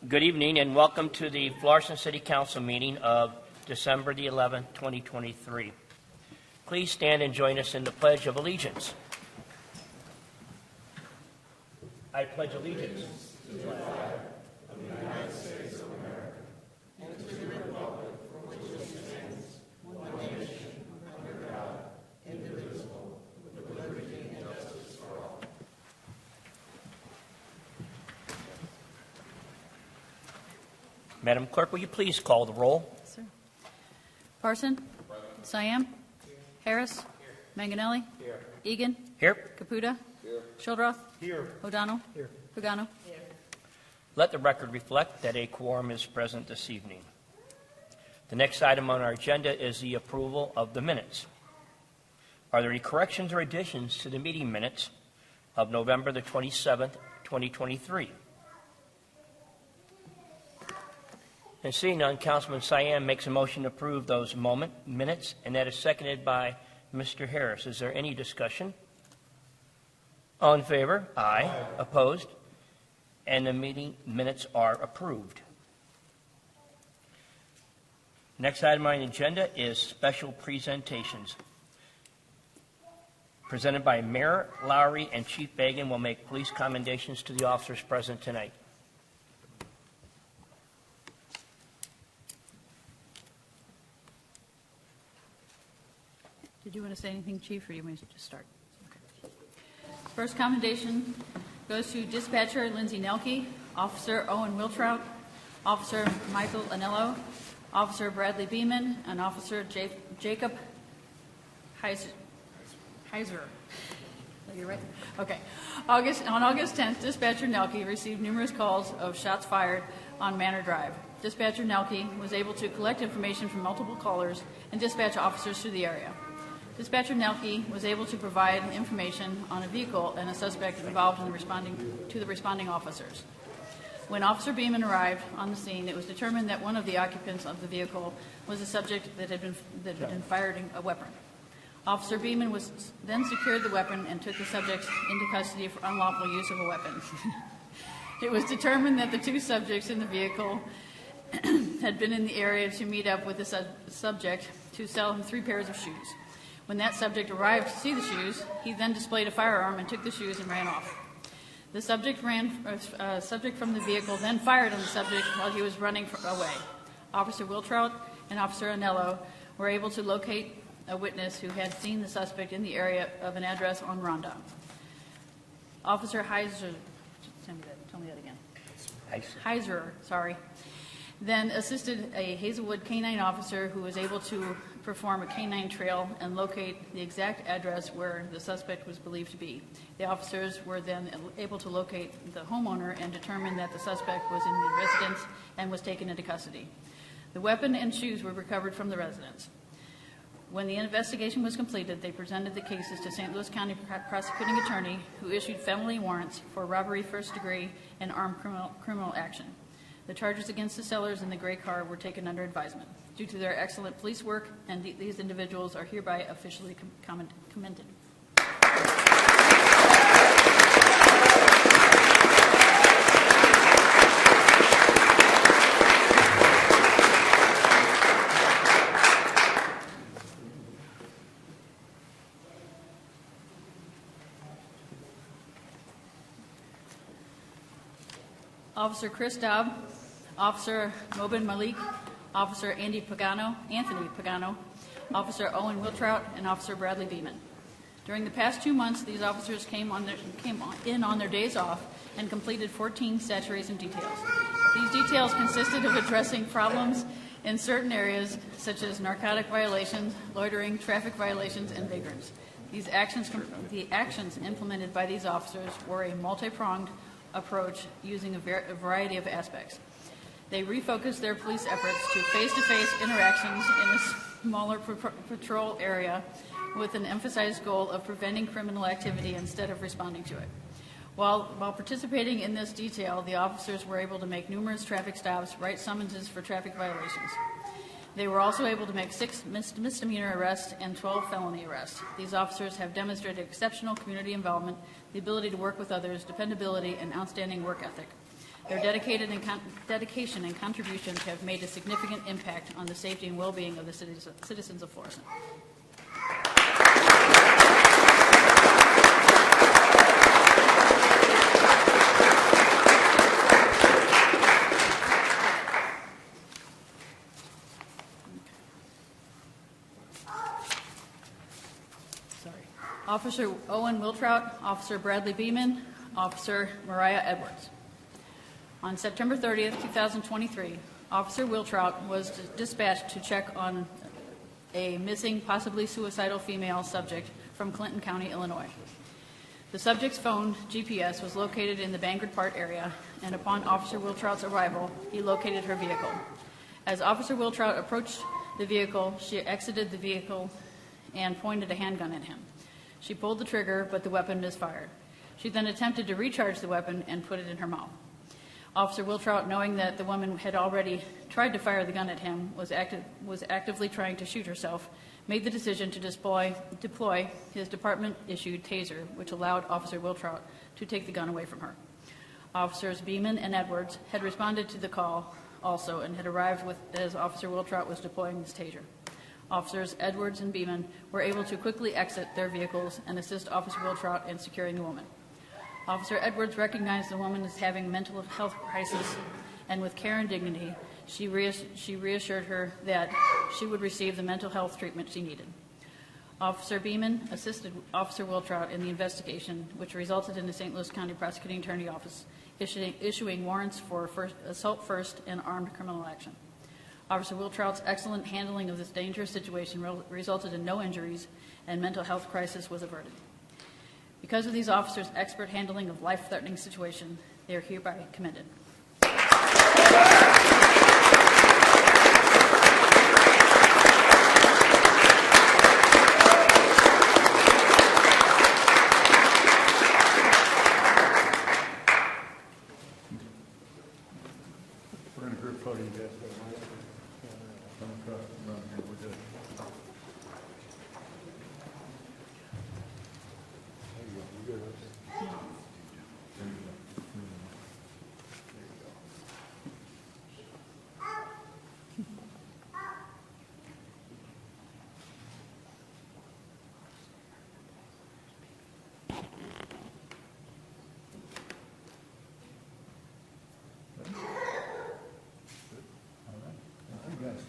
Good evening and welcome to the Florissant City Council meeting of December the 11th, 2023. Please stand and join us in the Pledge of Allegiance. I pledge allegiance to the flag of the United States of America and to the republic for which it stands, one nation, under God, indivisible, with liberty and justice for all. Madam Clerk, will you please call the roll? Yes, sir. Parson? Siam? Harris? Manganelli? Here. Egan? Here. Caputa? Here. Shildroth? Here. O'Donnell? Here. Pagano? Let the record reflect that a quorum is present this evening. The next item on our agenda is the approval of the minutes. Are there any corrections or additions to the meeting minutes of November the 27th, 2023? And seeing none, Councilman Siam makes a motion to approve those minutes, and that is seconded by Mr. Harris. Is there any discussion? All in favor? Aye. Opposed? And the meeting minutes are approved. Next item on the agenda is special presentations. Presented by Mayor Lowry and Chief Bagan will make police commendations to the officers present tonight. Did you want to say anything, Chief, or do you want me to just start? Okay. First commendation goes to Dispatcher Lindsay Nelke, Officer Owen Wiltrout, Officer Michael Anello, Officer Bradley Beeman, and Officer Jacob Heiser. Did I get it right? Okay. On August 10th, Dispatcher Nelke received numerous calls of shots fired on Manor Drive. Dispatcher Nelke was able to collect information from multiple callers and dispatch officers to the area. Dispatcher Nelke was able to provide information on a vehicle and a suspect involved in the responding officers. When Officer Beeman arrived on the scene, it was determined that one of the occupants of the vehicle was a subject that had been firing a weapon. Officer Beeman then secured the weapon and took the subject into custody for unlawful use of a weapon. It was determined that the two subjects in the vehicle had been in the area to meet up with the subject to sell him 3 pairs of shoes. When that subject arrived to see the shoes, he then displayed a firearm and took the shoes and ran off. The subject from the vehicle then fired on the subject while he was running away. Officer Wiltrout and Officer Anello were able to locate a witness who had seen the suspect in the area of an address on Rondon. Officer Heiser, tell me that again. Heiser, then assisted a Hazelwood K-9 officer who was able to perform a K-9 trail and locate the exact address where the suspect was believed to be. The officers were then able to locate the homeowner and determine that the suspect was in the residence and was taken into custody. The weapon and shoes were recovered from the residence. When the investigation was completed, they presented the cases to St. Louis County Prosecuting Attorney, who issued felony warrants for robbery first degree and armed criminal action. The charges against the sellers in the gray car were taken under advisement. Due to their excellent police work, and these individuals are hereby officially commended. Officer Chris Daub, Officer Mobin Malik, Officer Anthony Pagano, Officer Owen Wiltrout, and Officer Bradley Beeman. During the past 2 months, these officers came in on their days off and completed 14 saturation details. These details consisted of addressing problems in certain areas such as narcotic violations, loitering, traffic violations, and vagrants. The actions implemented by these officers were a multi-pronged approach using a variety of aspects. They refocused their police efforts to face-to-face interactions in a smaller patrol area with an emphasized goal of preventing criminal activity instead of responding to it. While participating in this detail, the officers were able to make numerous traffic stops, write summonses for traffic violations. They were also able to make 6 misdemeanor arrests and 12 felony arrests. These officers have demonstrated exceptional community involvement, the ability to work with others, dependability, and outstanding work ethic. Their dedication and contributions have made a significant impact on the safety and well-being of the citizens of Florissant. Officer Owen Wiltrout, Officer Bradley Beeman, Officer Mariah Edwards. On September 30th, 2023, Officer Wiltrout was dispatched to check on a missing, possibly suicidal female subject from Clinton County, Illinois. The subject's phone GPS was located in the Bangor Park area, and upon Officer Wiltrout's arrival, he located her vehicle. As Officer Wiltrout approached the vehicle, she exited the vehicle and pointed a handgun at him. She pulled the trigger, but the weapon misfired. She then attempted to recharge the weapon and put it in her mouth. Officer Wiltrout, knowing that the woman had already tried to fire the gun at him, was actively trying to shoot herself, made the decision to deploy his department-issued taser, which allowed Officer Wiltrout to take the gun away from her. Officers Beeman and Edwards had responded to the call also and had arrived as Officer Wiltrout was deploying his taser. Officers Edwards and Beeman were able to quickly exit their vehicles and assist Officer Wiltrout in securing the woman. Officer Edwards recognized the woman as having a mental health crisis, and with care and dignity, she reassured her that she would receive the mental health treatment she needed. Officer Beeman assisted Officer Wiltrout in the investigation, which resulted in the St. Louis County Prosecuting Attorney Office issuing warrants for assault first and armed criminal action. Officer Wiltrout's excellent handling of this dangerous situation resulted in no injuries, and mental health crisis was averted. Because of these officers' expert handling of life-threatening situations, they are hereby commended. We're in a group photo, you guys. Come across and run here, we're good. There you go, you good, Russ? There you go. There you go. All right. You guys.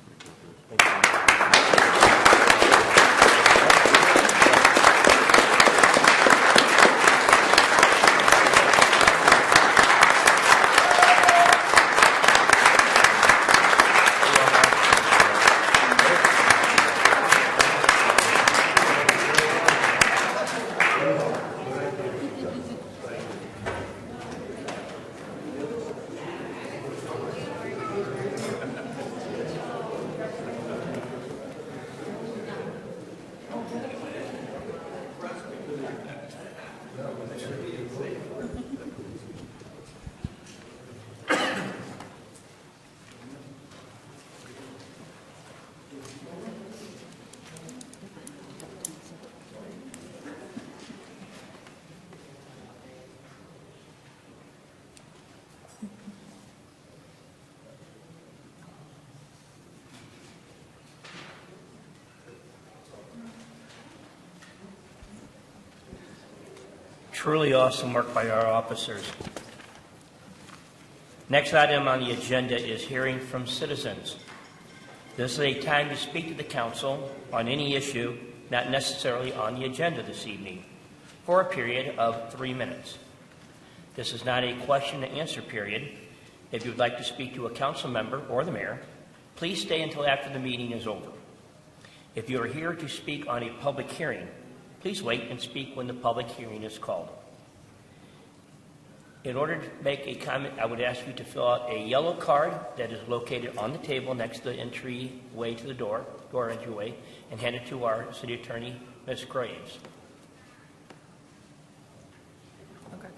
Truly awesome work by our officers. Next item on the agenda is hearing from citizens. This is a time to speak to the council on any issue not necessarily on the agenda this evening for a period of 3 minutes. This is not a question and answer period. If you would like to speak to a council member or the mayor, please stay until after the meeting is over. If you are here to speak on a public hearing, please wait and speak when the public hearing is called. In order to make a comment, I would ask you to fill out a yellow card that is located on the table next to the entryway to the door entryway, and hand it to our city attorney, Ms. Graves. Okay.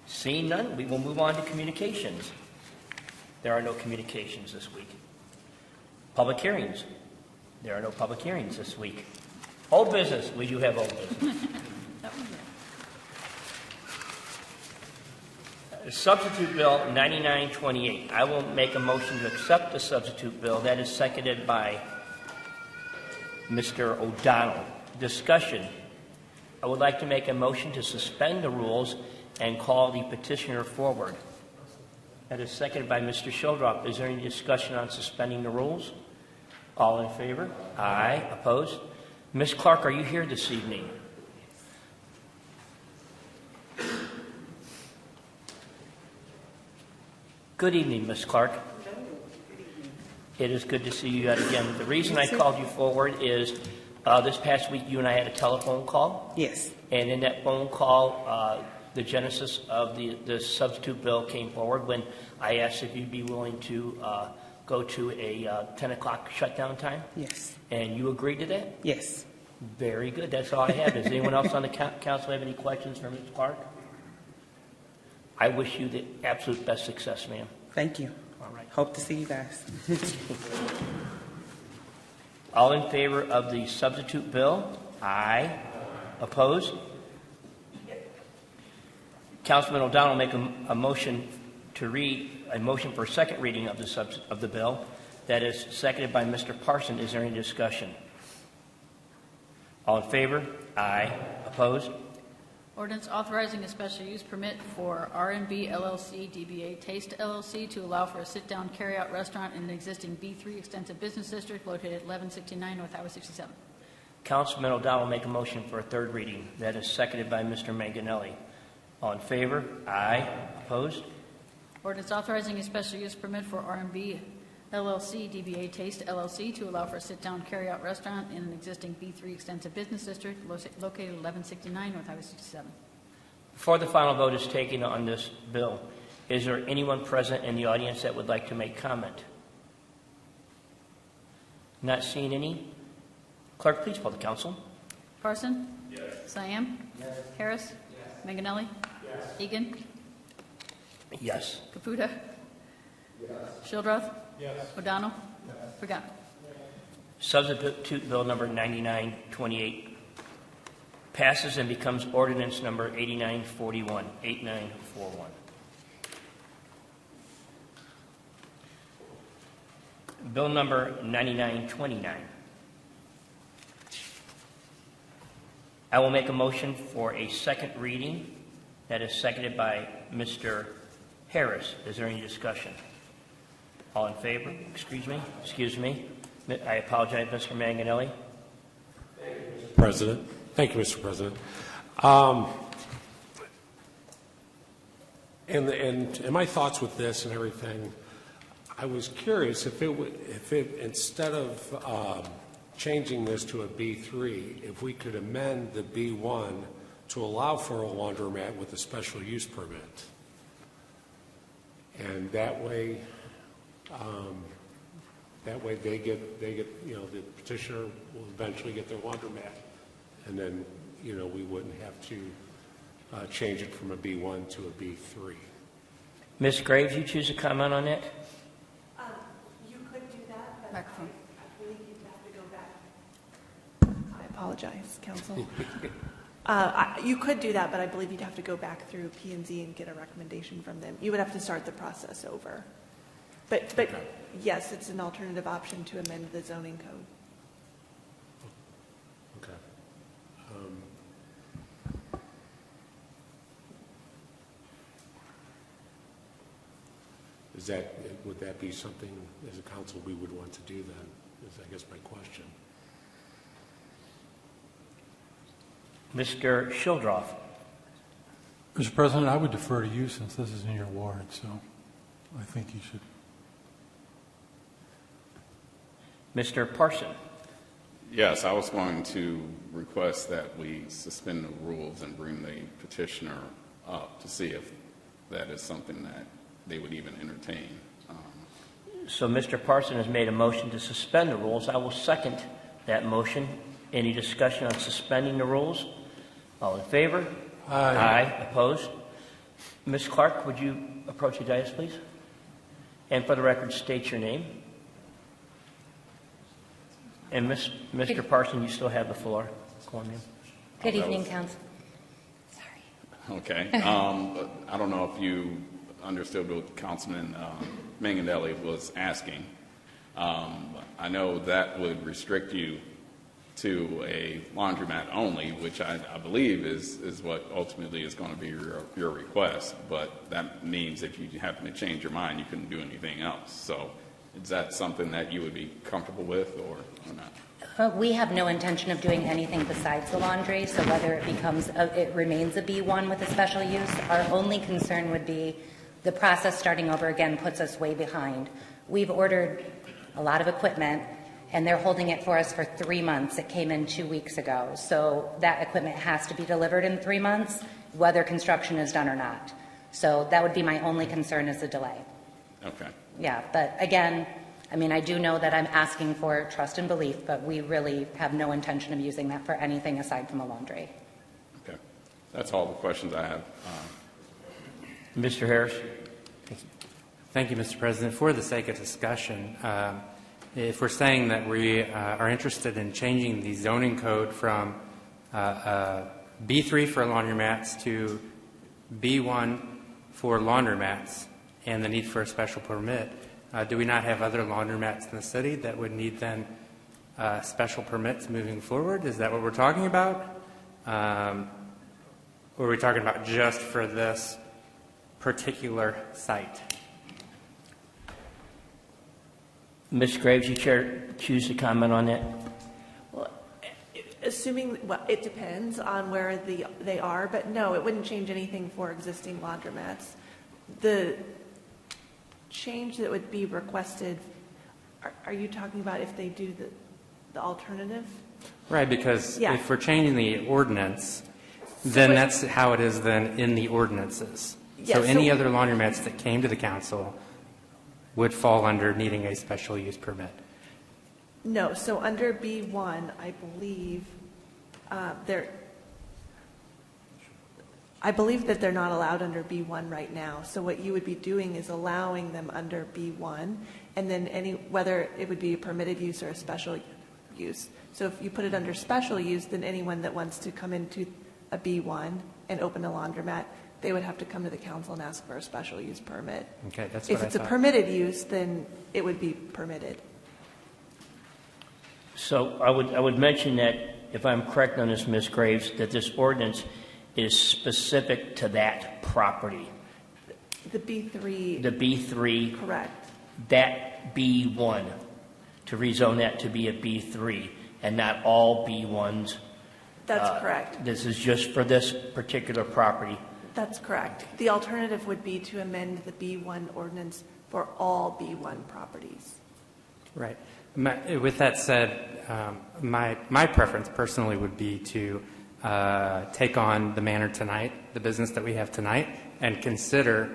Seeing none, we will move on to communications. There are no communications this week. Public hearings. There are no public hearings this week. Old business. We do have old business. That was it. Substitute Bill 9928. I will make a motion to accept the substitute bill. That is seconded by Mr. O'Donnell. Discussion. I would like to make a motion to suspend the rules and call the petitioner forward. That is seconded by Mr. Shildroff. Is there any discussion on suspending the rules? All in favor? Aye. Opposed? Ms. Clark, are you here this evening? Good evening, Ms. Clark. It is good to see you yet again. The reason I called you forward is this past week you and I had a telephone call. Yes. And in that phone call, the genesis of the substitute bill came forward when I asked if you'd be willing to go to a 10 o'clock shutdown time. Yes. And you agreed to that? Yes. Very good. That's all I have. Does anyone else on the council have any questions for Ms. Clark? I wish you the absolute best success, ma'am. Thank you. All right. Hope to see you guys. All in favor of the substitute bill? Aye. Opposed? Councilman O'Donnell make a motion to read a motion for a second reading of the bill. That is seconded by Mr. Parson. Is there any discussion? All in favor? Aye. Opposed? Ordinance authorizing a special use permit for R&B LLC, DBA Taste LLC to allow for a sit-down carry-out restaurant in an existing B3 extensive business district located at 1169 North Highway 67. Councilman O'Donnell make a motion for a third reading. That is seconded by Mr. Manganelli. All in favor? Aye. Opposed? Ordinance authorizing a special use permit for R&B LLC, DBA Taste LLC to allow for a sit-down carry-out restaurant in an existing B3 extensive business district located at 1169 North Highway 67. Before the final vote is taken on this bill, is there anyone present in the audience that would like to make comment? Not seeing any. Clerk, please poll the council. Parson? Yes. Siam? Yes. Harris? Yes. Manganelli? Yes. Egan? Yes. Caputa? Yes. Shildroth? Yes. O'Donnell? Yes. Pagano? Substitute Bill number 9928 passes and becomes ordinance number 8941. 8941. Bill number 9929. I will make a motion for a second reading. That is seconded by Mr. Harris. Is there any discussion? All in favor? Excuse me. I apologize, Mr. Manganelli. President. Thank you, Mr. President. And my thoughts with this and everything, I was curious if it instead of changing this to a B3, if we could amend the B1 to allow for a laundromat with a special use permit. And that way they get, the petitioner will eventually get their laundromat. And then, we wouldn't have to change it from a B1 to a B3. Ms. Graves, you choose to comment on that? You could do that, but Microphone. I believe you'd have to go back. I apologize, counsel. You could do that, but I believe you'd have to go back through P&Z and get a recommendation from them. You would have to start the process over. But Okay. yes, it's an alternative option to amend the zoning code. Okay. Would that be something as a council we would want to do then, is I guess my question. Mr. Shildroff. Mr. President, I would defer to you since this is in your ward, so I think you should. Mr. Parson. Yes, I was going to request that we suspend the rules and bring the petitioner up to see if that is something that they would even entertain. So Mr. Parson has made a motion to suspend the rules. I will second that motion. Any discussion on suspending the rules? All in favor? Aye. Aye. Opposed? Ms. Clark, would you approach the dais, please? And for the record, state your name. And Mr. Parson, you still have the floor. Go on, ma'am. Good evening, Council. Sorry. Okay. I don't know if you understood what Councilman Manganelli was asking. I know that would restrict you to a laundromat only, which I believe is what ultimately is going to be your request. But that means if you happen to change your mind, you couldn't do anything else. So is that something that you would be comfortable with or not? We have no intention of doing anything besides the laundry, so whether it remains a B1 with a special use, our only concern would be the process starting over again puts us way behind. We've ordered a lot of equipment, and they're holding it for us for 3 months. It came in 2 weeks ago, so that equipment has to be delivered in 3 months, whether construction is done or not. So that would be my only concern is the delay. Okay. Yeah, but again, I mean, I do know that I'm asking for trust and belief, but we really have no intention of using that for anything aside from a laundry. Okay. That's all the questions I have. Mr. Harris? Thank you, Mr. President. For the sake of discussion, if we're saying that we are interested in changing the zoning code from B3 for laundromats to B1 for laundromats and the need for a special permit, do we not have other laundromats in the city that would need then special permits moving forward? Is that what we're talking about? Or are we talking about just for this particular site? Ms. Graves, you choose to comment on that? Well, assuming, well, it depends on where they are, but no, it wouldn't change anything for existing laundromats. The change that would be requested, are you talking about if they do the alternative? Right, because Yeah. if we're changing the ordinance, then that's how it is then in the ordinances. Yeah, So any so- other laundromats that came to the council would fall under needing a special use permit. No, so under B1, I believe that they're not allowed under B1 right now. So what you would be doing is allowing them under B1, and then whether it would be a permitted use or a special use. So if you put it under special use, then anyone that wants to come into a B1 and open a laundromat, they would have to come to the council and ask for a special use permit. Okay, that's what If I it's a thought. permitted use, then it would be permitted. So I would mention that, if I'm correct on this, Ms. Graves, that this ordinance is specific to that property. The B3, The B3, correct. that B1, to rezone that to be a B3, and not all B1s. That's correct. This is just for this particular property. That's correct. The alternative would be to amend the B1 ordinance for all B1 properties. Right. With that said, my preference personally would be to take on the manor tonight, the business that we have tonight, and consider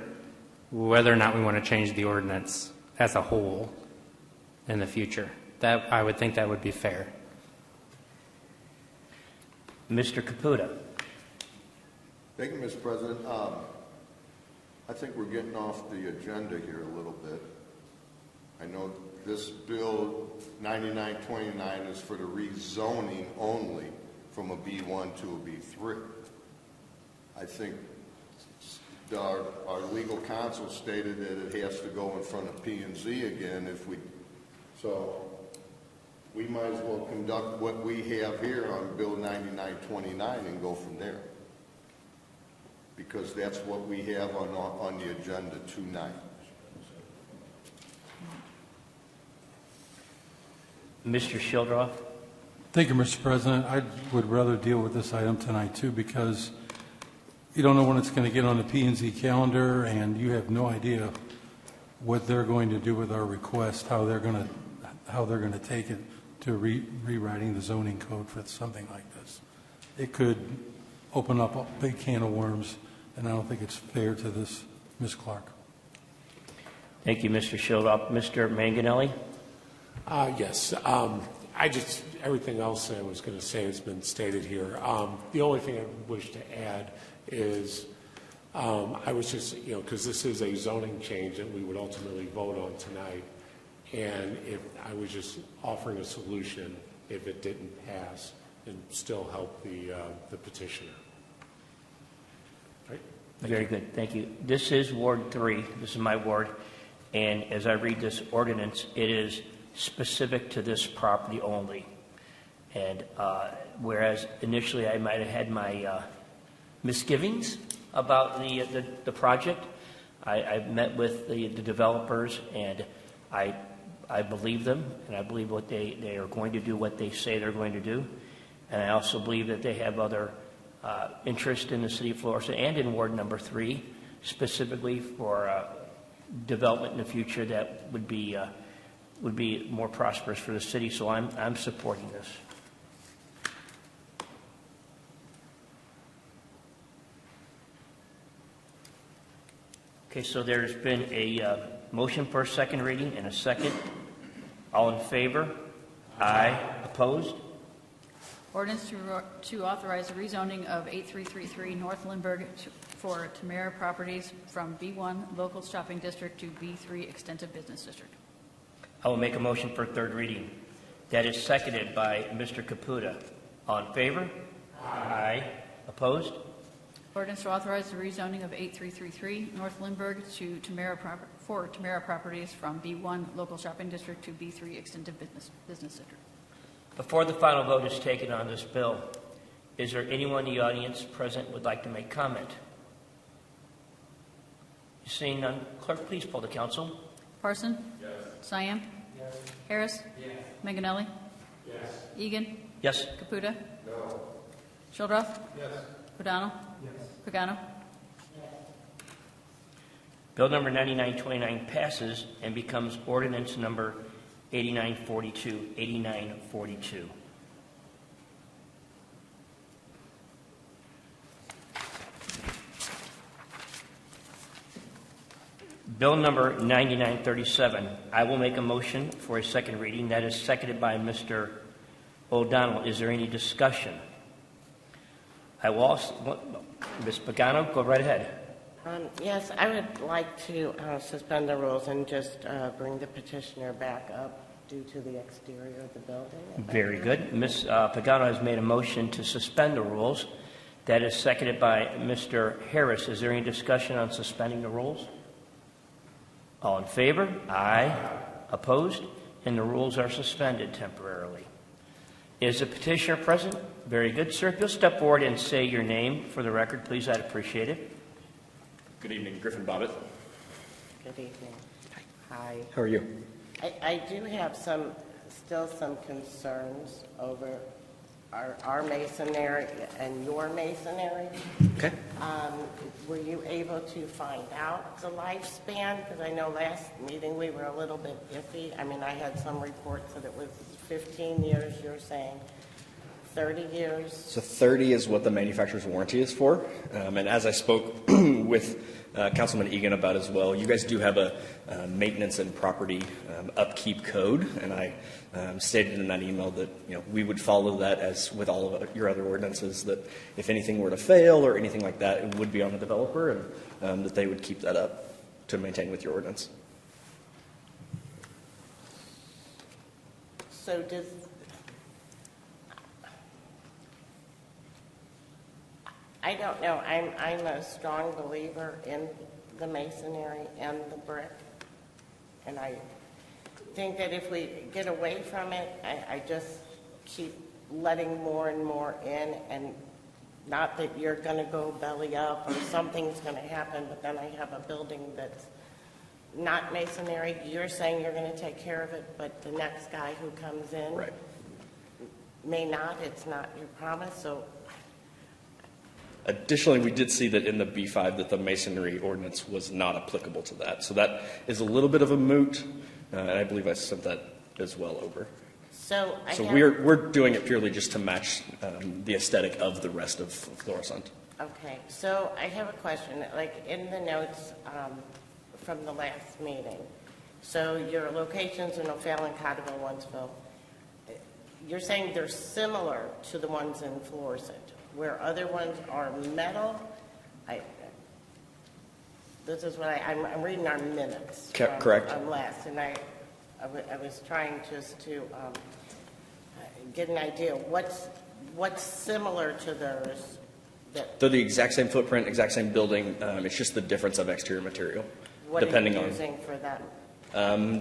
whether or not we want to change the ordinance as a whole in the future. That I would think that would be fair. Mr. Caputa. Thank you, Mr. President. I think we're getting off the agenda here a little bit. I know this bill 9929 is for the rezoning only from a B1 to a B3. I think our legal counsel stated that it has to go in front of P&Z again so we might as well conduct what we have here on Bill 9929 and go from there, because that's what we have on the agenda tonight. Mr. Shildroff. Thank you, Mr. President. I would rather deal with this item tonight, too, because you don't know when it's going to get on the P&Z calendar, and you have no idea what they're going to do with our request, how they're going to take it to rewriting the zoning code for something like this. It could open up a big can of worms, and I don't think it's fair to this Ms. Clark. Thank you, Mr. Shildroff. Mr. Manganelli. Yes. Everything else I was going to say has been stated here. The only thing I wish to add is I was just, because this is a zoning change that we would ultimately vote on tonight, and if I was just offering a solution if it didn't pass and still help the petitioner. Very good, thank you. This is Ward 3, this is my ward, and as I read this ordinance, it is specific to this property only. And whereas initially I might have had my misgivings about the project, I met with the developers, and I believe them, and I believe what they are going to do what they say they're going to do. And I also believe that they have other interest in the city of Florissant and in Ward number 3, specifically for development in the future that would be more prosperous for the city. So I'm supporting this. Okay, so there's been a motion for a second reading and a second. All in favor? Aye. Opposed? Ordinance to authorize the rezoning of 8333 North Lindbergh for Tamara Properties from B1 Local Shopping District to B3 Extensive Business District. I will make a motion for third reading. That is seconded by Mr. Caputa. All in favor? Aye. Opposed? Ordinance to authorize the rezoning of 8333 North Lindbergh to Tamara Properties from B1 Local Shopping District to B3 Extensive Business District. Before the final vote is taken on this bill, is there anyone in the audience present who would like to make comment? Seeing none, clerk, please poll the council. Parson? Yes. Cyan? Yes. Harris? Yes. Manganelli? Yes. Egan? Yes. Caputa? No. Shildroth? Yes. O'Donnell? Yes. Pagano? Yes. Bill number 9929 passes and becomes ordinance number 8942. 8942. Bill number 9937. I will make a motion for a second reading. That is seconded by Mr. O'Donnell. Is there any discussion? I will also, Ms. Pagano, go right ahead. Yes, I would like to suspend the rules and just bring the petitioner back up due to the exterior of the building. Very good. Ms. Pagano has made a motion to suspend the rules. That is seconded by Mr. Harris. Is there any discussion on suspending the rules? All in favor? Aye. Opposed? And the rules are suspended temporarily. Is the petitioner present? Very good, sir. If you'll step forward and say your name for the record, please, I'd appreciate it. Good evening, Griffin Bobbitt. Good evening. Hi. How are you? I do have still some concerns over our masonry and your masonry. Okay. Were you able to find out the lifespan? Because I know last meeting we were a little bit iffy. I mean, I had some reports that it was 15 years. You're saying 30 years? So 30 is what the manufacturer's warranty is for. And as I spoke with Councilman Egan about as well, you guys do have a maintenance and property upkeep code, and I stated in that email that we would follow that as with all of your other ordinances, that if anything were to fail or anything like that, it would be on the developer, and that they would keep that up to maintain with your ordinance. So does... I don't know. I'm a strong believer in the masonry and the brick. And I think that if we get away from it, I just keep letting more and more in, and not that you're going to go belly up or something's going to happen, but then I have a building that's not masonry. You're saying you're going to take care of it, but the next guy who comes in Right. may not. It's not your promise. So Additionally, we did see that in the B5 that the masonry ordinance was not applicable to that. So that is a little bit of a moot, and I believe I sent that as well over. So we're doing it purely just to match the aesthetic of the rest of Florissant. Okay, so I have a question. Like in the notes from the last meeting, so your locations in O'Fallon, Cotterville, Wentzville, you're saying they're similar to the ones in Florissant, where other ones are metal. This is what I'm reading our minutes. Correct. On last, and I was trying just to get an idea what's similar to theirs They're the exact same footprint, exact same building. It's just the difference of exterior material, What depending are you on. using for them?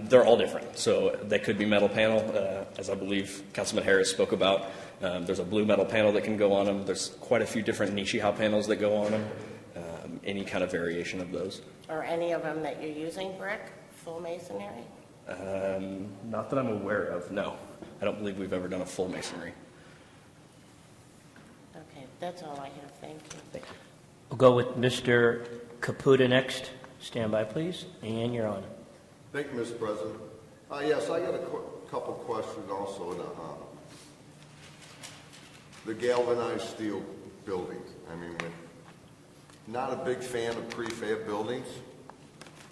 They're all different. So they could be metal panel, as I believe Councilman Harris spoke about. There's a blue metal panel that can go on them. There's quite a few different Nichiha panels that go on them. Any kind of variation of those. Are any of them that you're using brick, full masonry? Not that I'm aware of, no. I don't believe we've ever done a full masonry. Okay, that's all I have. Thank you. Thank you. We'll go with Mr. Caputa next. Stand by, please. And you're on. Thank you, Mr. President. Yes, I got a couple questions also. The galvanized steel buildings. I mean, not a big fan of prefab buildings.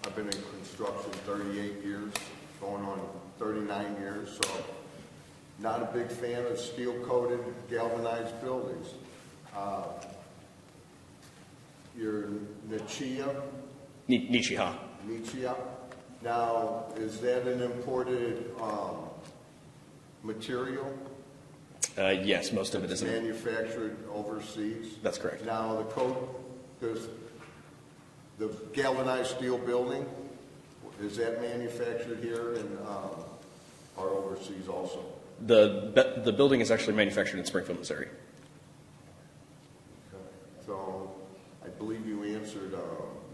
I've been in construction 38 years, going on 39 years, so not a big fan of steel-coated galvanized buildings. Your Nichiha? Nichiha. Nichiha. Now, is that an imported material? Yes, most of it is. Manufactured overseas? That's correct. Now, the galvanized steel building, is that manufactured here and or overseas also? The building is actually manufactured in Springfield, Missouri. Okay. So I believe you answered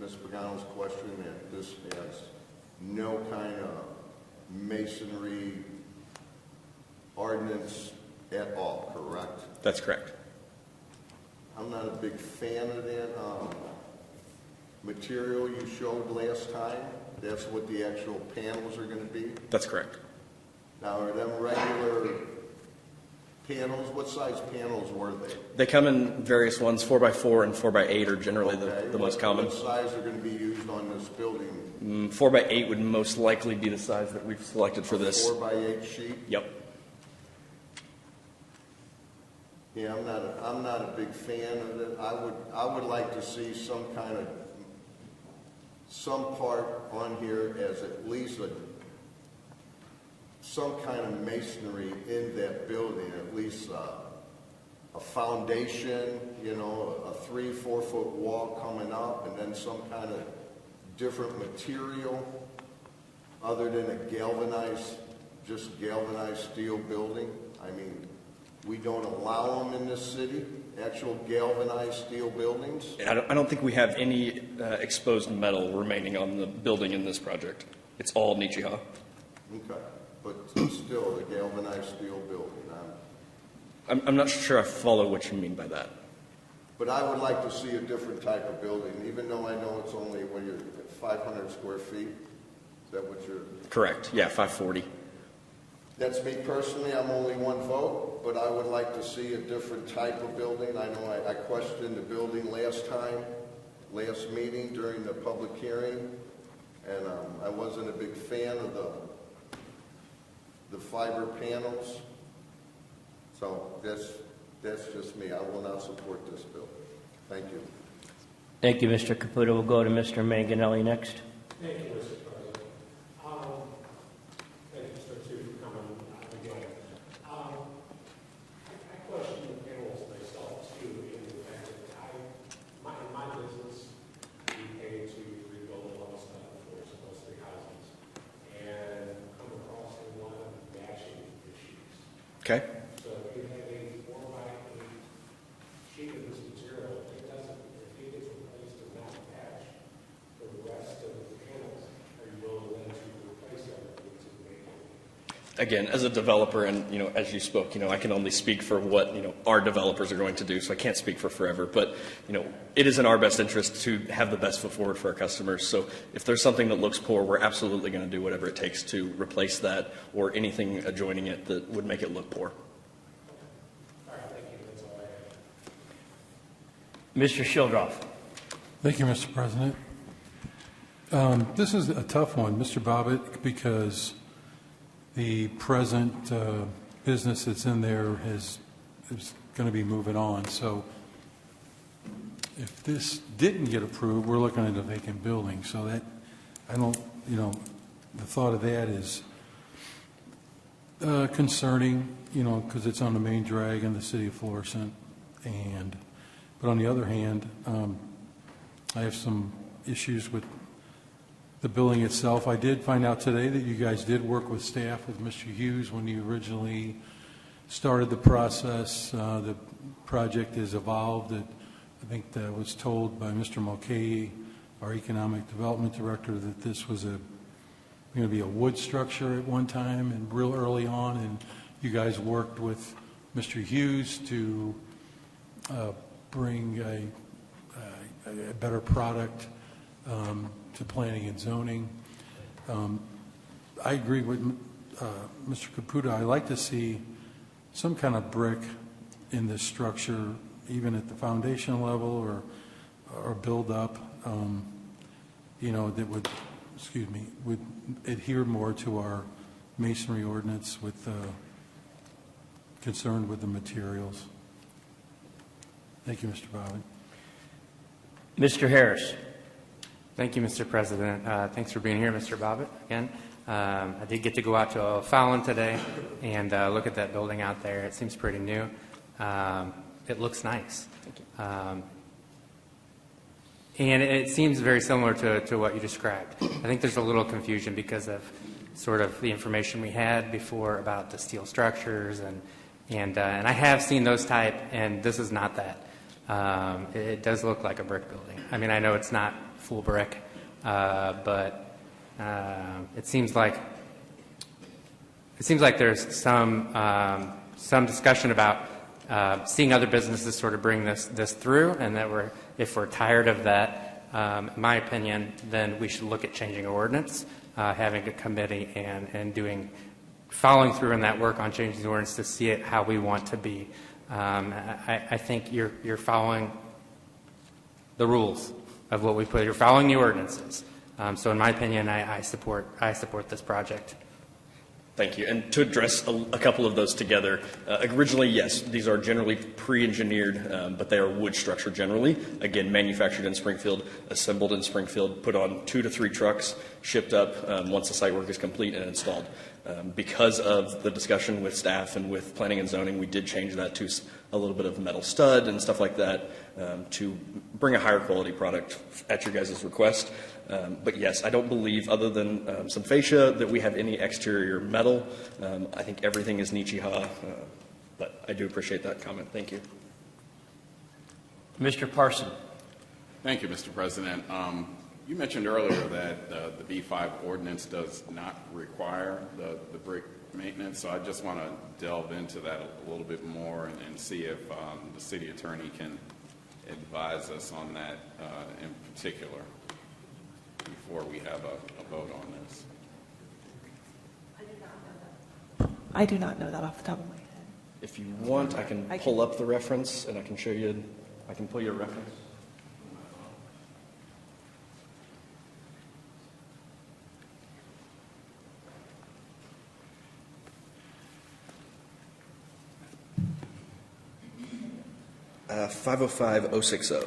Ms. Pagano's question that this has no kind of masonry ordinance at all, correct? That's correct. I'm not a big fan of that material you showed last time. That's what the actual panels are going to be. That's correct. Now, are them regular panels? What size panels were they? They come in various ones. 4x4 and 4x8 are generally the most common. What size are going to be used on this building? 4x8 would most likely be the size that we've selected for this. 4x8 sheet? Yep. Yeah, I'm not a big fan of it. I would like to see some part on here as at least some kind of masonry in that building, at least a foundation, a 3-4 foot wall coming up, and then some kind of different material other than a galvanized steel building. I mean, we don't allow them in this city, actual galvanized steel buildings. I don't think we have any exposed metal remaining on the building in this project. It's all Nichiha. Okay, but still, the galvanized steel building. I'm not sure I follow what you mean by that. But I would like to see a different type of building, even though I know it's only, 500 square feet? Is that what you're... Correct. Yeah, 540. That's me personally. I'm only one vote, but I would like to see a different type of building. I know I questioned the building last meeting during the public hearing, and I wasn't a big fan of the fiber panels. So that's just me. I will not support this bill. Thank you. Thank you, Mr. Caputa. We'll go to Mr. Manganelli next. Thank you, Mr. President. Thank you, Mr. Chief, for coming again. I question the panels myself, too, in the fact that in my business, we pay to rebuild a lot of stuff for most of the houses, and come across a lot of matching issues. Okay. So if you have a 4x8 sheet of this material, if it gets replaced and not attached, the rest of the panels, are you willing then to replace everything to make it? Again, as a developer, and as you spoke, I can only speak for what our developers are going to do, so I can't speak for forever. But it is in our best interest to have the best foot forward for our customers. So if there's something that looks poor, we're absolutely going to do whatever it takes to replace that or anything adjoining it that would make it look poor. Mr. Shildroff. Thank you, Mr. President. This is a tough one, Mr. Bobbitt, because the present business that's in there is going to be moving on. So if this didn't get approved, we're looking at a vacant building. So that, the thought of that is concerning, because it's on the main drag in the city of Florissant. And But on the other hand, I have some issues with the building itself. I did find out today that you guys did work with staff, with Mr. Hughes, when you originally started the process. The project has evolved. I think that was told by Mr. Mulcahy, our Economic Development Director, that this was going to be a wood structure at one time and real early on, and you guys worked with Mr. Hughes to bring a better product to planning and zoning. I agree with Mr. Caputo. I like to see some kind of brick in this structure, even at the foundation level or build up, that would, would adhere more to our masonry ordinance with concerned with the materials. Thank you, Mr. Bobby. Mr. Harris. Thank you, Mr. President. Thanks for being here, Mr. Bobbitt, again. I did get to go out to Fallon today and look at that building out there. It seems pretty new. It looks nice. And it seems very similar to what you described. I think there's a little confusion because of sort of the information we had before about the steel structures, and I have seen those type, and this is not that. It does look like a brick building. I mean, I know it's not full brick, but it seems like there's some discussion about seeing other businesses sort of bring this through, and that if we're tired of that, in my opinion, then we should look at changing our ordinance, having a committee and following through in that work on changing the ordinance to see it how we want to be. I think you're following the rules of what we put. You're following the ordinances. So in my opinion, I support this project. Thank you. And to address a couple of those together, originally, yes, these are generally pre-engineered, but they are wood structure generally. Again, manufactured in Springfield, assembled in Springfield, put on 2 to 3 trucks, shipped up once the site work is complete and installed. Because of the discussion with staff and with planning and zoning, we did change that to a little bit of metal stud and stuff like that to bring a higher quality product at your guys' request. But yes, I don't believe, other than some fascia, that we have any exterior metal. I think everything is Nichiha, but I do appreciate that comment. Thank you. Mr. Parson. Thank you, Mr. President. You mentioned earlier that the B5 ordinance does not require the brick maintenance, so I just want to delve into that a little bit more and see if the city attorney can advise us on that in particular before we have a vote on this. I do not know that off the top of my head. If you want, I can pull up the reference and I can show you, I can pull you a reference. Uh, 505060. Okay,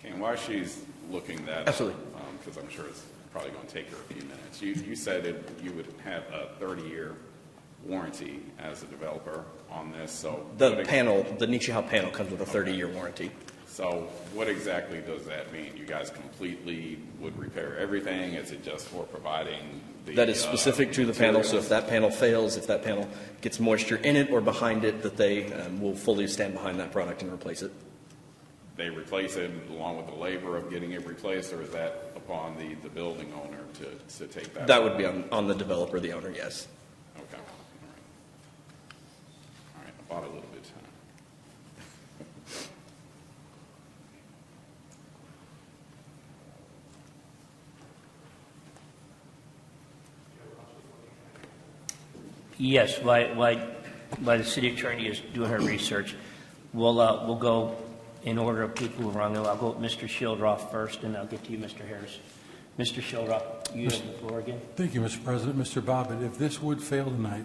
and while she's looking that Absolutely. Because I'm sure it's probably going to take her a few minutes. You said that you would have a 30-year warranty as a developer on this. So The Nichiha panel comes with a 30-year warranty. So what exactly does that mean? You guys completely would repair everything? Is it just for providing the That is specific to the panel, so if that panel fails, if that panel gets moisture in it or behind it, that they will fully stand behind that product and replace it. They replace it along with the labor of getting it replaced, or is that upon the building owner to take that? That would be on the developer, the owner, yes. Okay. All right. I bought a little bit of time. Yes, while the city attorney is doing her research, we'll go in order of people who are on there. I'll go with Mr. Shildroff first, and I'll get to you, Mr. Harris. Mr. Shildroff, you have the floor again. Thank you, Mr. President. Mr. Bobbitt, if this would fail tonight,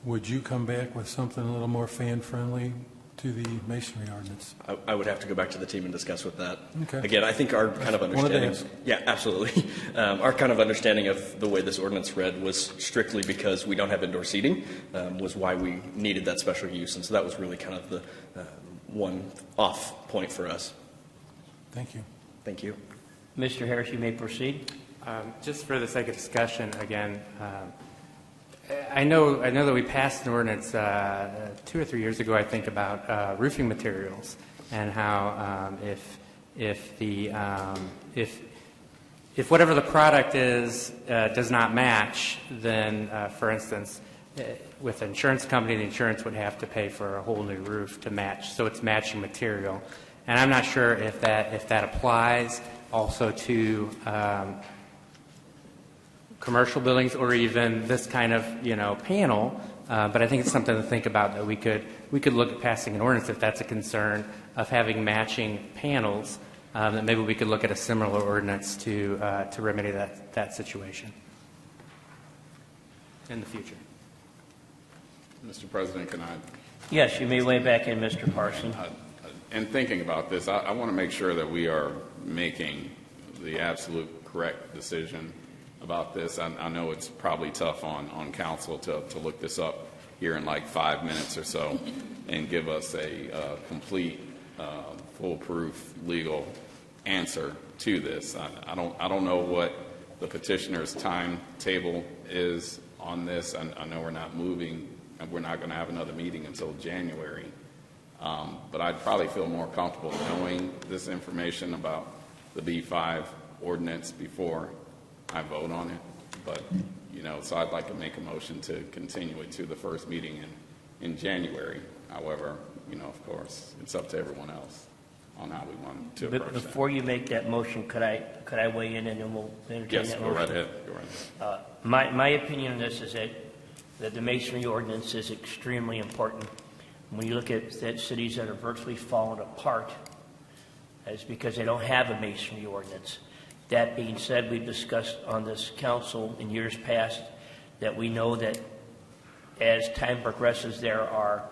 would you come back with something a little more fan-friendly to the masonry ordinance? I would have to go back to the team and discuss with that. Okay. Again, I think our kind of One of the understanding. Yeah, absolutely. Our kind of understanding of the way this ordinance read was strictly because we don't have indoor seating, was why we needed that special use. And so that was really kind of the one off point for us. Thank you. Thank you. Mr. Harris, you may proceed. Just for the sake of discussion, again, I know that we passed an ordinance 2 or 3 years ago, I think, about roofing materials and how if whatever the product is does not match, then, for instance, with an insurance company, the insurance would have to pay for a whole new roof to match, so it's matching material. And I'm not sure if that applies also to commercial buildings or even this kind of, panel, but I think it's something to think about, that we could look at passing an ordinance if that's a concern of having matching panels, that maybe we could look at a similar ordinance to remedy that situation in the future. Mr. President, can I? Yes, you may weigh back in, Mr. Parson. In thinking about this, I want to make sure that we are making the absolute correct decision about this. I know it's probably tough on council to look this up here in like 5 minutes or so and give us a complete, foolproof legal answer to this. I don't know what the petitioner's timetable is on this. I know we're not moving, and we're not going to have another meeting until January. But I'd probably feel more comfortable knowing this information about the B5 ordinance before I vote on it. But, so I'd like to make a motion to continue it to the first meeting in January. However, of course, it's up to everyone else on how we want to approach But that. before you make that motion, could I weigh in, and then we'll entertain Yes, that go motion? right ahead. Go right ahead. My opinion on this is that the masonry ordinance is extremely important. When you look at cities that are virtually fallen apart, it's because they don't have a masonry ordinance. That being said, we've discussed on this council in years past that we know that as time progresses, there are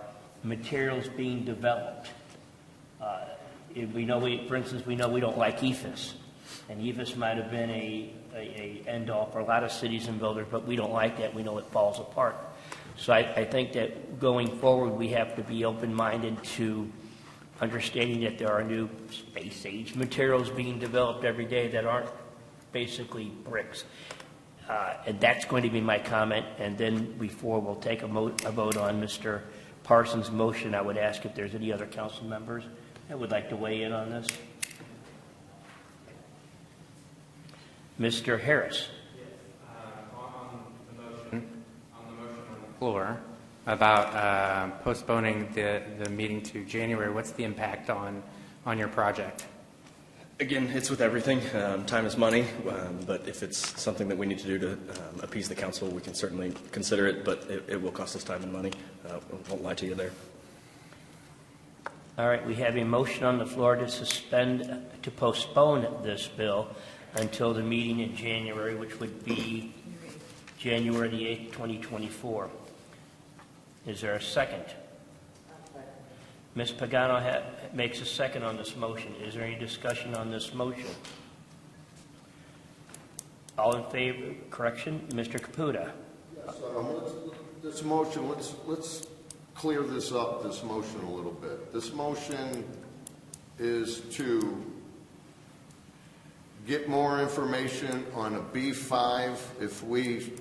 materials being developed. For instance, we know we don't like EFIS, and EFIS might have been a end-all for a lot of cities and builders, but we don't like that. We know it falls apart. So I think that going forward, we have to be open-minded to understanding that there are new space-age materials being developed every day that aren't basically bricks. And that's going to be my comment. And then before we'll take a vote on Mr. Parsons' motion, I would ask if there's any other council members that would like to weigh in on this. Mr. Harris. Floor about postponing the meeting to January. What's the impact on your project? Again, it's with everything. Time is money, but if it's something that we need to do to appease the council, we can certainly consider it, but it will cost us time and money. Won't lie to you there. All right, we have a motion on the floor to postpone this bill until the meeting in January, which would be January the 8th, 2024. Is there a second? Ms. Pagano makes a second on this motion. Is there any discussion on this motion? All in favor? Correction, Mr. Caputa. Yes, this motion, let's clear this up, this motion a little bit. This motion is to get more information on a B5 if we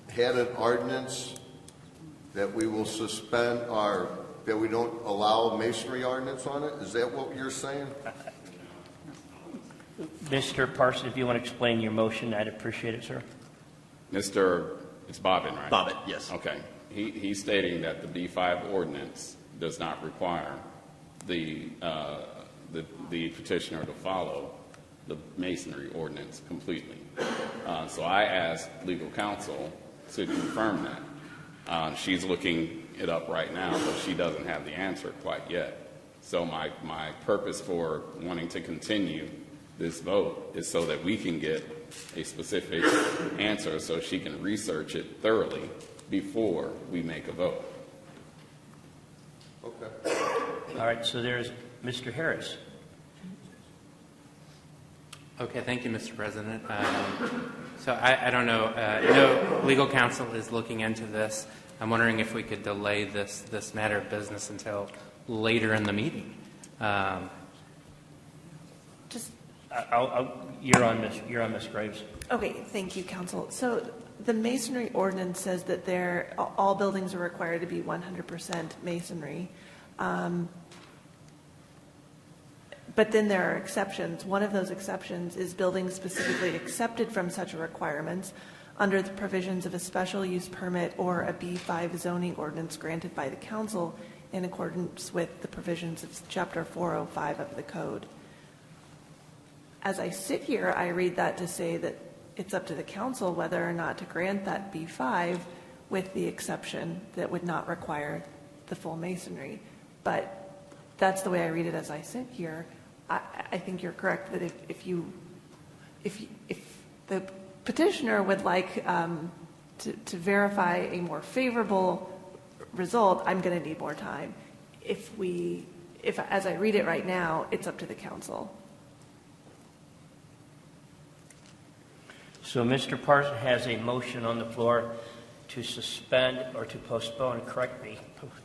had an ordinance that we will suspend that we don't allow a masonry ordinance on it? Is that what you're saying? Mr. Parsons, if you want to explain your motion, I'd appreciate it, sir. It's Bobbin, right? Bobbin, yes. Okay. He's stating that the B5 ordinance does not require the petitioner to follow the masonry ordinance completely. So I asked legal counsel to confirm that. She's looking it up right now, but she doesn't have the answer quite yet. So my purpose for wanting to continue this vote is so that we can get a specific answer so she can research it thoroughly before we make a vote. Okay. All right, so there's Mr. Harris. Okay, thank you, Mr. President. So I don't know. I know legal counsel is looking into this. I'm wondering if we could delay this matter of business until later in the meeting. Just, You're on, Ms. Graves. okay, thank you, counsel. So the masonry ordinance says that all buildings are required to be 100% masonry. But then there are exceptions. One of those exceptions is buildings specifically accepted from such requirements under the provisions of a special use permit or a B5 zoning ordinance granted by the council in accordance with the provisions of Chapter 405 of the code. As I sit here, I read that to say that it's up to the council whether or not to grant that B5 with the exception that would not require the full masonry. But that's the way I read it as I sit here. I think you're correct that if the petitioner would like to verify a more favorable result, I'm going to need more time. If as I read it right now, it's up to the council. So Mr. Parson has a motion on the floor to suspend or to postpone, correct me,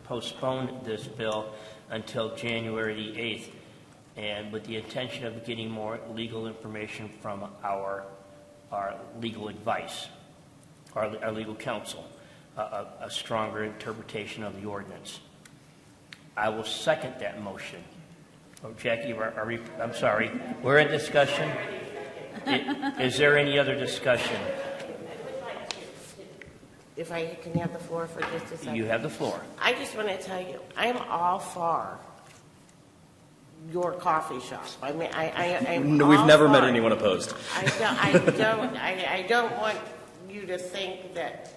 postpone this bill until January the 8th, and with the intention of getting more legal information from our legal advice, our legal counsel, a stronger interpretation of the ordinance. I will second that motion. Oh, Jackie, I'm sorry, we're in discussion. Is there any other discussion? If I can have the floor for just a second. You have the floor. I just want to tell you, I'm all for your coffee shop. I mean, I'm No, we've all never met for it. anyone opposed. I don't want you to think that,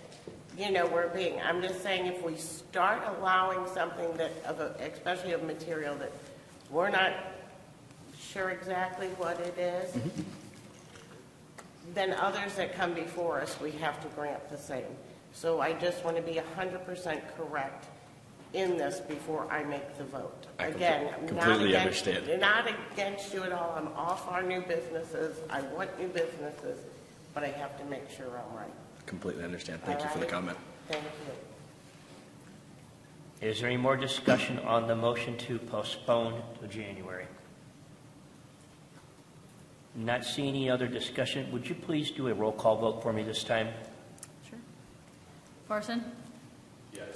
I'm just saying if we start allowing something especially of material that we're not sure exactly what it is, then others that come before us, we have to grant the same. So I just want to be 100% correct in this before I make the vote. I Again, I'm completely understand. Not against you at all. I'm all for new businesses. I want new businesses, but I have to make sure I'm right. Completely understand. Thank you All for the right? comment. Thank you. Is there any more discussion on the motion to postpone to January? Not seeing any other discussion, would you please do a roll call vote for me this time? Sure. Parson? Yes.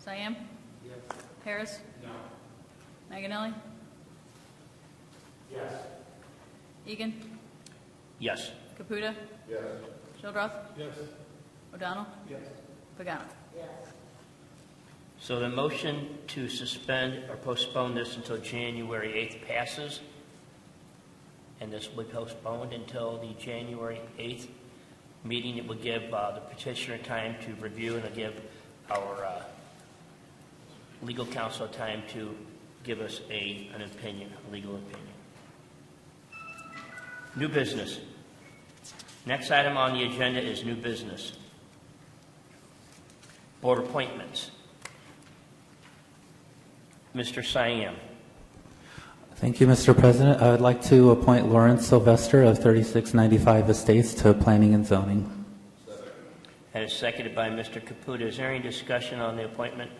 Siam? Yes. Harris? No. Manganelli? Yes. Egan? Yes. Caputa? Yes. Shildroth? Yes. O'Donnell? Yes. Pagano? So the motion to suspend or postpone this until January 8th passes, and this will be postponed until the January 8th meeting. It will give the petitioner time to review, and it'll give our legal counsel time to give us an opinion, a legal opinion. New business. Next item on the agenda is new business. Board appointments. Mr. Siam. Thank you, Mr. President. I would like to appoint Lawrence Sylvester of 3695 Estates to Planning and Zoning. And is seconded by Mr. Caputa. Is there any discussion on the appointment?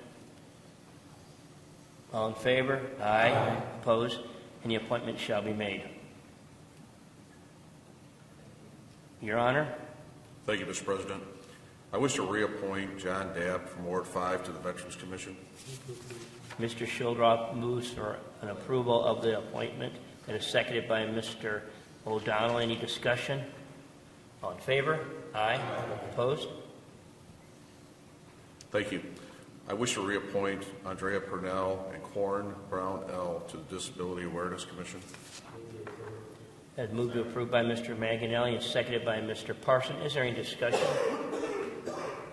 All in favor? Aye. Opposed? And the appointment shall be made. Your Honor? Thank you, Mr. President. I wish to reappoint John Dabb from Ward 5 to the Veterans Commission. Mr. Shildroth moves for an approval of the appointment and is seconded by Mr. O'Donnell. Any discussion? All in favor? Aye. Opposed? Thank you. I wish to reappoint Andrea Purnell and Corn Brown L. to the Disability Awareness Commission. That moved to approve by Mr. Manganelli and seconded by Mr. Parson. Is there any discussion?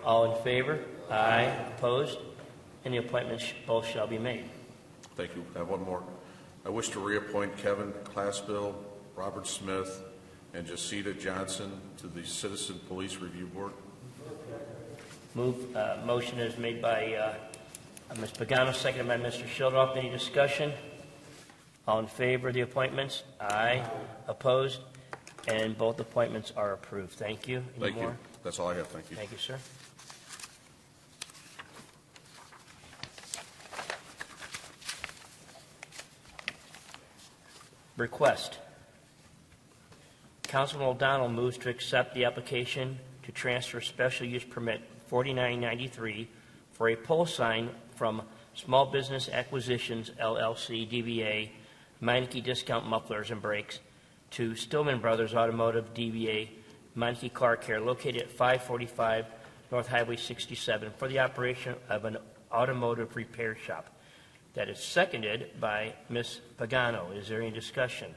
All in favor? Aye. Opposed? And the appointments both shall be made. Thank you. I have one more. I wish to reappoint Kevin Classbill, Robert Smith, and Jacita Johnson to the Citizen Police Review Board. Motion is made by Ms. Pagano, seconded by Mr. Schildhoff. Any discussion? All in favor of the appointments? Aye. Opposed? And both appointments are approved. Thank you. Any Thank more? you. That's all I have. Thank you. Thank you, sir. Request. Councilman O'Donnell moves to accept the application to transfer special use permit 4993 for a pole sign from Small Business Acquisitions LLC DBA Meineke Discount Mufflers and Brakes to Stillman Brothers Automotive DBA Meineke Car Care located at 545 North Highway 67 for the operation of an automotive repair shop. That is seconded by Ms. Pagano. Is there any discussion?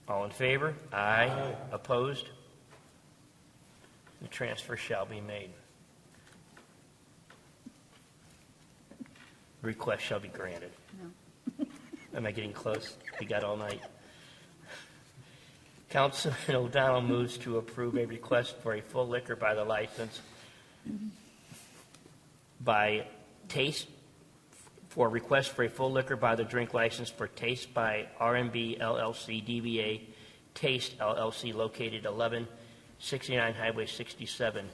All in favor? Aye. Opposed? The transfer shall be made. Request shall be granted. No. Am I getting close? We got all night. Councilman O'Donnell moves to approve a request for a full liquor by the license by Taste, for a request for a full liquor by the drink license for Taste by R&B LLC DBA Taste LLC located 1169 Highway 67.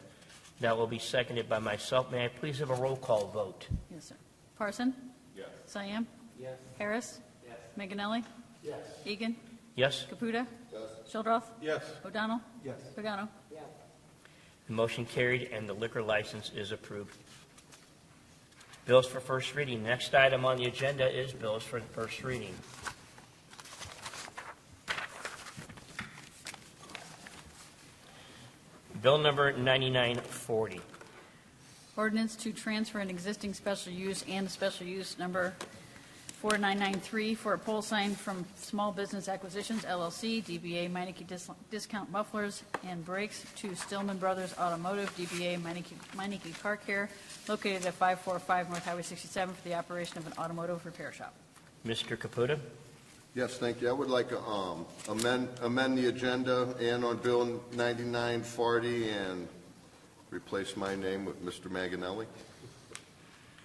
That will be seconded by myself. May I please have a roll call vote? Yes, sir. Parson? Yes. Siam? Yes. Harris? Yes. Meganelli? Yes. Egan? Yes? Caputa? Yes. Shildroth? Yes. O'Donnell? Yes. Pagano? The motion carried and the liquor license is approved. Bills for first reading. Next item on the agenda is bills for first reading. Bill number 9940. Ordinance to transfer an existing special use and special use number 4993 for a pole sign from Small Business Acquisitions LLC, DBA Meineke Discount Mufflers and Brakes to Stillman Brothers Automotive, DBA Meineke Car Care, located at 545 North Highway 67 for the operation of an automotive repair shop. Mr. Caputa. Yes, thank you. I would like to amend the agenda and on Bill 9940 and replace my name with Mr. Maganelli.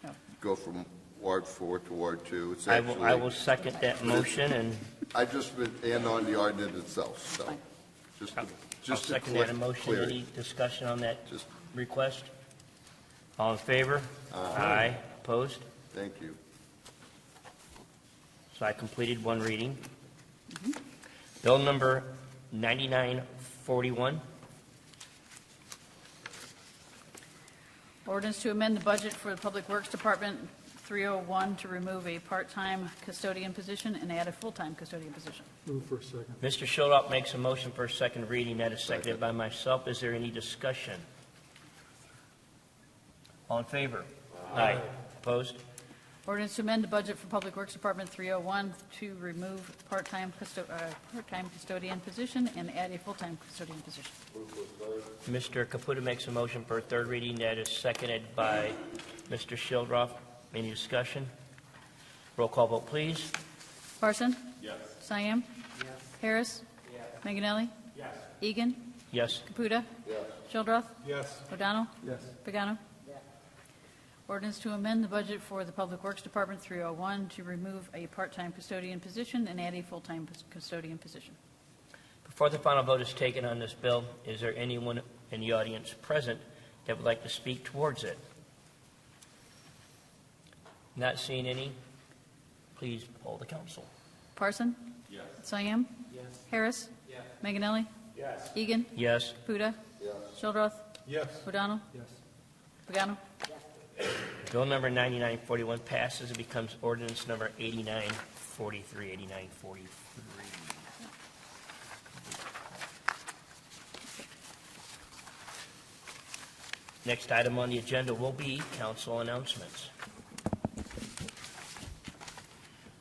Oh. Go from Ward 4 to Ward 2. It's I actually, will second that motion, and I just and on the ordinance itself. So, just I'll to second clear- that motion. clear it. Any discussion on that Just- request? All in favor? Aye. Opposed? Thank you. So I completed one reading. Bill number 9941. Ordinance to amend the budget for the Public Works Department 301 to remove a part-time custodian position and add a full-time custodian position. Move for a second. Mr. Schildhoff makes a motion for a second reading. That is seconded by myself. Is there any discussion? All in favor? Aye. Opposed? Ordinance to amend the budget for Public Works Department 301 to remove part-time custodian position and add a full-time custodian position. Mr. Caputa makes a motion for a third reading. That is seconded by Mr. Schildhoff. Any discussion? Roll call vote, please. Parson? Yes. Siam? Yes. Harris? Yes. Meganelli? Yes. Egan? Yes. Caputa? Yes. Shildroth? Yes. O'Donnell? Yes. Pagano? Ordinance to amend the budget for the Public Works Department 301 to remove a part-time custodian position and add a full-time custodian position. Before the final vote is taken on this bill, is there anyone in the audience present that would like to speak towards it? Not seeing any, please poll the council. Parson? Yes. Siam? Yes. Harris? Yes. Meganelli? Yes. Egan? Yes. Caputa? Yes. Shildroth? Yes. O'Donnell? Yes. Pagano? Bill number 9941 passes and becomes ordinance number 8943. 8943. Next item on the agenda will be council announcements.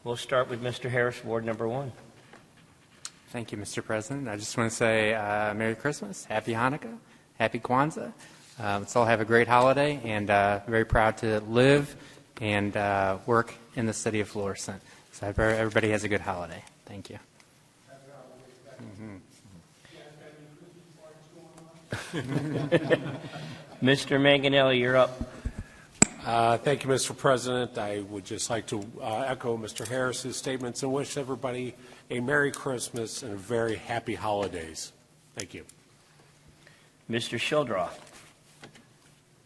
We'll start with Mr. Harris, Ward number 1. Thank you, Mr. President. I just want to say Merry Christmas, Happy Hanukkah, Happy Kwanzaa. Let's all have a great holiday, and very proud to live and work in the city of Florissant. So I hope everybody has a good holiday. Thank you. Mr. Manganelli, you're up. Thank you, Mr. President. I would just like to echo Mr. Harris's statements and wish everybody a Merry Christmas and a very happy holidays. Thank you. Mr. Shildroff.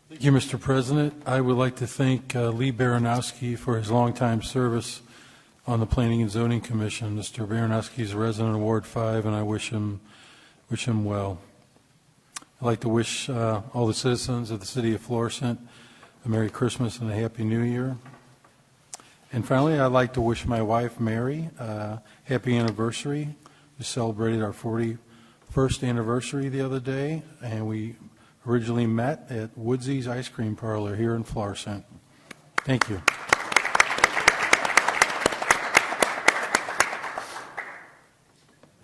Thank you, Mr. President. I would like to thank Lee Baranowski for his longtime service on the Planning and Zoning Commission. Mr. Baranowski is a resident of Ward 5, and I wish him well. I'd like to wish all the citizens of the city of Florissant a Merry Christmas and a Happy New Year. And finally, I'd like to wish my wife, Mary, happy anniversary. We celebrated our 41st anniversary the other day, and we originally met at Woodsy's Ice Cream Parlor here in Florissant. Thank you.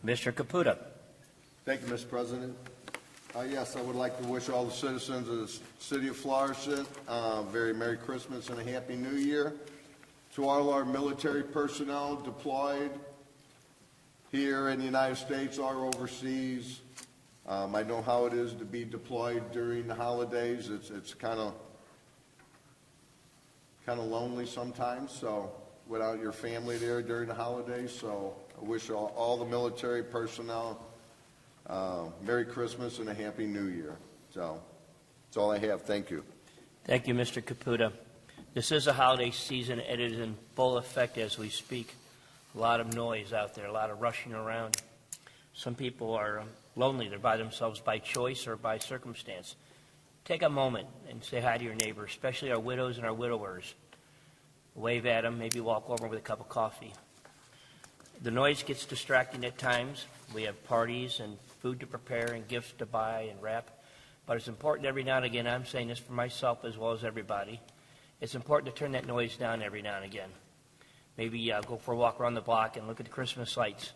Mr. Caputa. Thank you, Mr. President. Yes, I would like to wish all the citizens of the city of Florissant a very Merry Christmas and a Happy New Year. To all our military personnel deployed here in the United States or overseas, I know how it is to be deployed during the holidays. It's kind of lonely sometimes, so without your family there during the holidays. So I wish all the military personnel Merry Christmas and a Happy New Year. So that's all I have. Thank you. Thank you, Mr. Caputa. This is a holiday season. It is in full effect as we speak. A lot of noise out there, a lot of rushing around. Some people are lonely. They're by themselves by choice or by circumstance. Take a moment and say hi to your neighbor, especially our widows and our widowers. Wave at them, maybe walk over with a cup of coffee. The noise gets distracting at times. We have parties and food to prepare and gifts to buy and wrap. But it's important every now and again, I'm saying this for myself as well as everybody, it's important to turn that noise down every now and again. Maybe go for a walk around the block and look at the Christmas lights.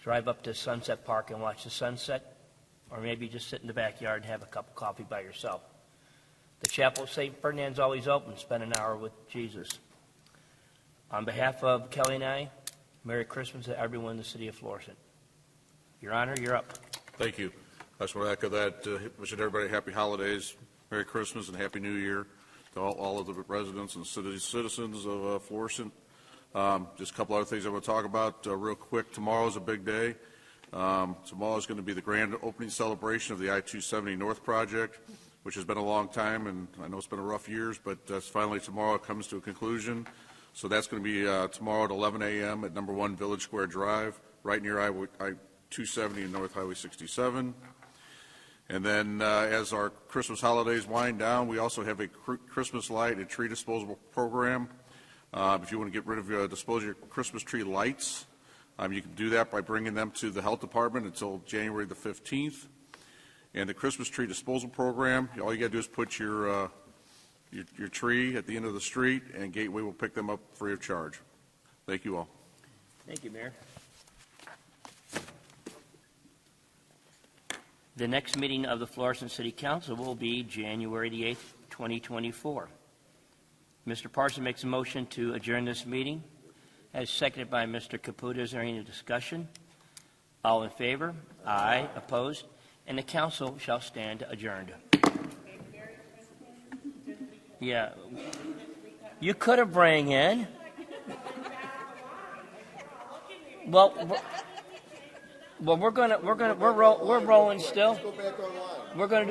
Drive up to Sunset Park and watch the sunset. Or maybe just sit in the backyard and have a cup of coffee by yourself. The chapel of St. Ferdinand's always open. Spend an hour with Jesus. On behalf of Kelly and I, Merry Christmas to everyone in the city of Florissant. Your Honor, you're up. Thank you. I just want to echo that, wishing everybody happy holidays, Merry Christmas, and Happy New Year to all of the residents and citizens of Florissant. Just a couple other things I want to talk about real quick. Tomorrow's a big day. Tomorrow is going to be the grand opening celebration of the I-270 North project, which has been a long time, and I know it's been a rough years, but finally tomorrow it comes to a conclusion. So that's going to be tomorrow at 11 a.m. at number 1 Village Square Drive, right near I-270 and North Highway 67. And then as our Christmas holidays wind down, we also have a Christmas light and tree disposal program. If you want to get rid of dispose of your Christmas tree lights, you can do that by bringing them to the health department until January the 15th. And the Christmas tree disposal program, all you got to do is put your tree at the end of the street, and Gateway will pick them up free of charge. Thank you all. Thank you, Mayor. The next meeting of the Florissant City Council will be January the 8th, 2024. Mr. Parson makes a motion to adjourn this meeting, as seconded by Mr. Caputa. Is there any discussion? All in favor? Aye. Opposed? And the council shall stand adjourned. Yeah. You could have rang in. Well, we're rolling still. We're gonna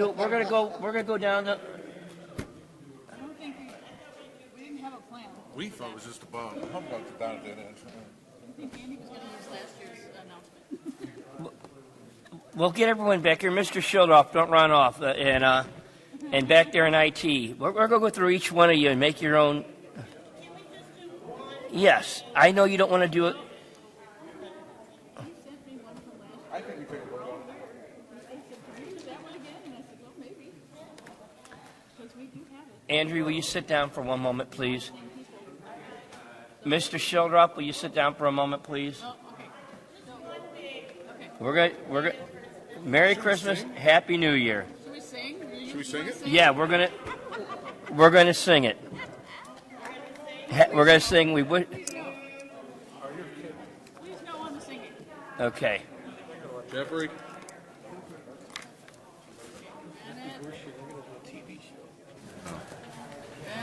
go down the. I don't think we didn't have a plan. We thought it was just about humbug to down at that end. I think Andy was going to use last year's announcement. We'll get everyone back here. Mr. Schildroff, don't run off. And back there in IT, we're going to go through each one of you and make your own. Yes, I know you don't want to do it. I think we took a vote on it. Andrew, will you sit down for one moment, please? Mr. Schildroff, will you sit down for a moment, please? We're going. Merry Christmas, Happy New Year. Should we sing? Should we sing it? Yeah, we're gonna sing it. We're gonna sing. We would. Please go on to sing it. Okay. Jeffrey?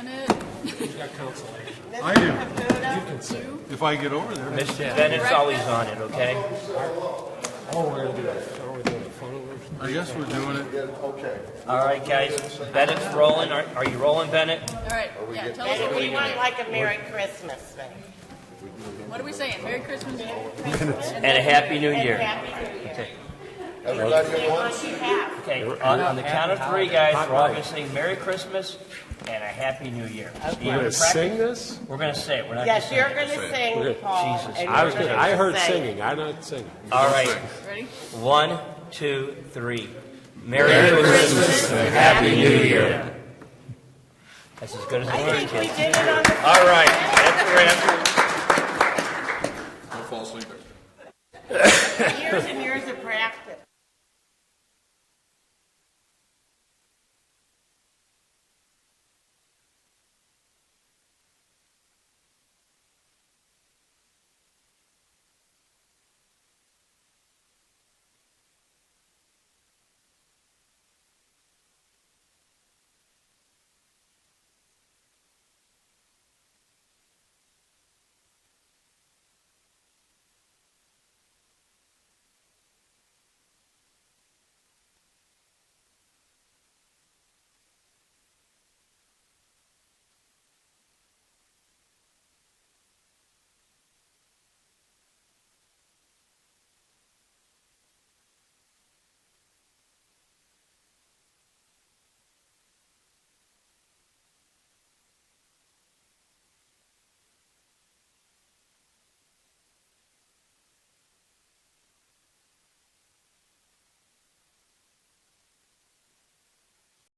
Bennett. He's got consolation. I do, Caputo? if I get over there. Mr. Bennett's always on it, okay? Oh, we're going to do it. Are we doing a photo version? I guess we're doing it. Yeah, okay. All right, guys. Bennett's rolling. Are you rolling, Bennett? All right, yeah, tell us Maybe what we we want like a Merry Christmas thing. What are we saying? Merry Christmas? And a Happy New And Year. Happy New Year. Okay. Everybody at What once? you have. Okay, on the count of three, guys, we're all going to sing Merry Christmas and a Happy New Year. We're going to sing this? We're going to say it. We're not Yes, just you're saying it. going to sing, Paul. Jesus. and I was you're going gonna I heard say- singing. I'm not singing. All right. Ready? 1, 2, 3. Merry Christmas and Happy New Year. That's as good as I it think we gets. did it on the. All right, that's a wrap. Don't fall asleep there. Years and years of practice.